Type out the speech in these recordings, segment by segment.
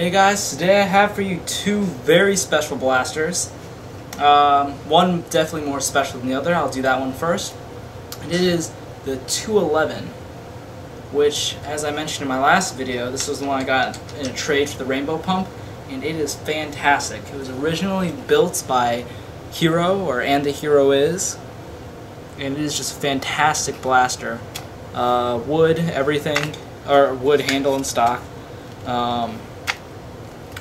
Hey guys, today I have for you two very special blasters. One definitely more special than the other. I'll do that one first. And it is the 211, which, as I mentioned in my last video, this was the one I got in a trade for the Rainbow Pump, and it is fantastic. It was originally built by Hero, And the Hero Is, and it is just a fantastic blaster. Wood, everything, or wood handle and stock.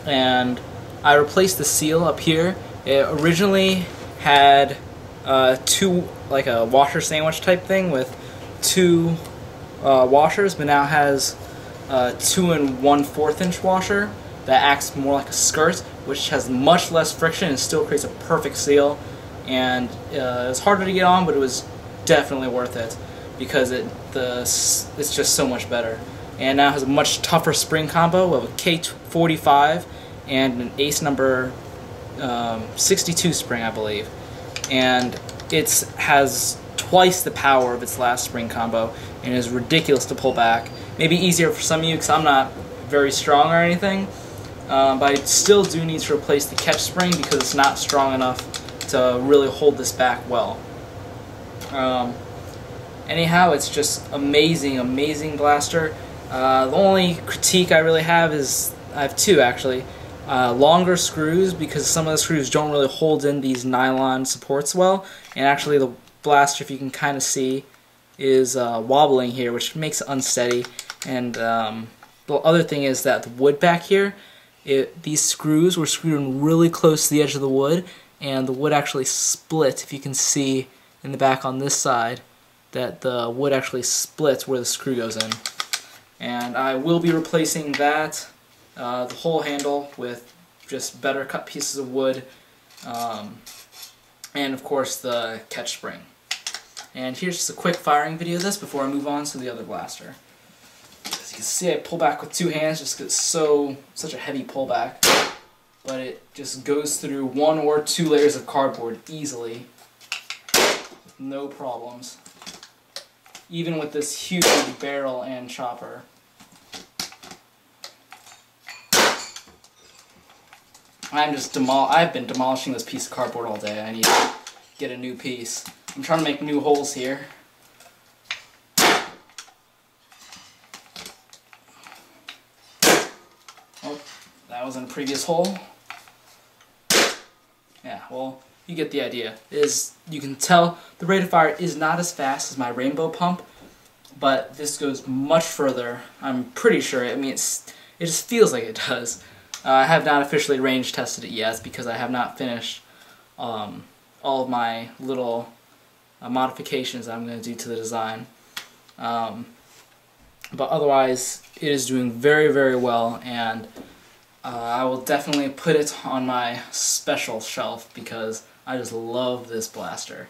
And I replaced the seal up here. It originally had two, like a washer sandwich type thing with two washers, but now has 2 1/4 inch washer that acts more like a skirt, which has much less friction and still creates a perfect seal. And it's harder to get on, but it was definitely worth it because it's just so much better. And now has a much tougher spring combo of a K45 and an ace number 62 spring, I believe. And it has twice the power of its last spring combo and is ridiculous to pull back. Maybe easier for some of you because I'm not very strong or anything, but I still do need to replace the catch spring because it's not strong enough to really hold this back well. Anyhow, it's just amazing blaster. The only critique I really have is, I have two actually, longer screws, because some of the screws don't really hold in these nylon supports well, and actually the blaster, if you can kind of see, is wobbling here, which makes it unsteady. And the other thing is that the wood back here, these screws were screwed in really close to the edge of the wood, and the wood actually split. If you can see in the back on this side, that the wood actually splits where the screw goes in. And I will be replacing that, the whole handle, with just better cut pieces of wood, and of course the catch spring. And here's just a quick firing video of this before I move on to the other blaster. As you can see, I pull back with two hands just because it's such a heavy pullback, but it just goes through 1 or 2 layers of cardboard easily, with no problems. Even with this huge barrel and chopper. I've been demolishing this piece of cardboard all day. I need to get a new piece. I'm trying to make new holes here. Oh, that was in a previous hole. Yeah, well, you get the idea. You can tell the rate of fire is not as fast as my Rainbow Pump, but this goes much further. I'm pretty sure. I mean, it just feels like it does. I have not officially range tested it yet because I have not finished all of my little modifications that I'm going to do to the design. But otherwise, it is doing very well, and I will definitely put it on my special shelf because I just love this blaster.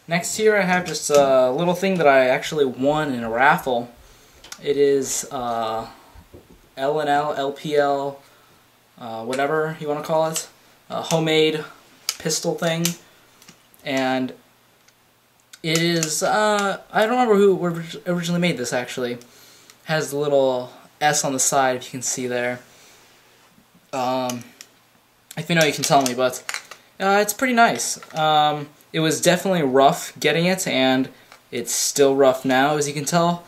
Next here I have just a little thing that I actually won in a raffle. It is LpL, whatever you want to call it, a homemade pistol thing. And it is, I don't remember who originally made this actually. It has the little S on the side, if you can see there. If you know, you can tell me, but it's pretty nice. It was definitely rough getting it, and it's still rough now, as you can tell.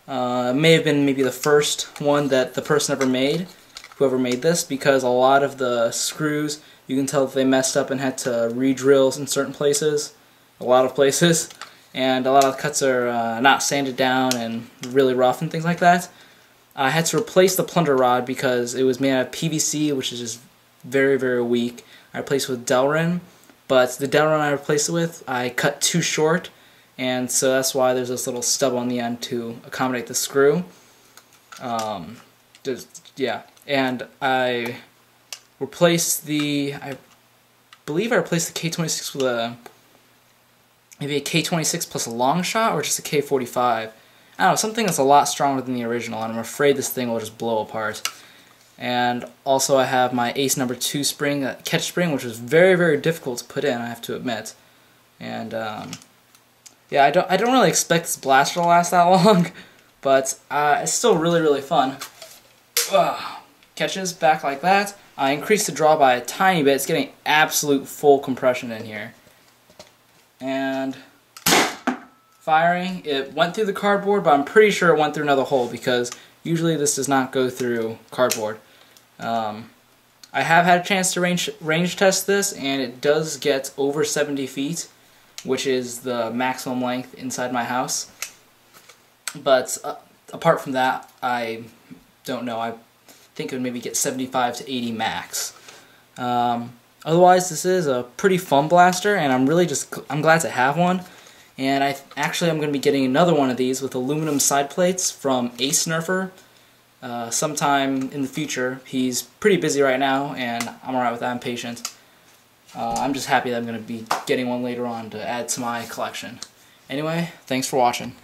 It may have been maybe the first one that the person ever made, whoever made this, because a lot of the screws, you can tell that they messed up and had to re-drill in certain places, a lot of places, and a lot of the cuts are not sanded down and really rough and things like that. I had to replace the plunder rod because it was made out of PVC, which is just very weak. I replaced it with Delrin, but the Delrin I replaced it with, I cut too short, and so that's why there's this little stub on the end to accommodate the screw. Yeah, and I replaced I believe I replaced the K26 with maybe a K26 plus a long shot, or just a K45. I don't know, something that's a lot stronger than the original, and I'm afraid this thing will just blow apart. And also I have my ace number 2 spring, catch spring, which was very difficult to put in, I have to admit. And yeah, I don't really expect this blaster to last that long, but it's still really fun. catches back like that. I increased the draw by a tiny bit. It's getting absolute full compression in here. And firing, it went through the cardboard, but I'm pretty sure it went through another hole because usually this does not go through cardboard. I have had a chance to range test this, and it does get over 70 feet, which is the maximum length inside my house. But apart from that, I don't know. I think it would maybe get 75 to 80 max. Otherwise, this is a pretty fun blaster, and I'm glad to have one. And I'm going to be getting another one of these with aluminum side plates from Ace Nerfer sometime in the future. He's pretty busy right now, and I'm alright with that. I'm patient. I'm just happy that I'm going to be getting one later on to add to my collection. Anyway, thanks for watching.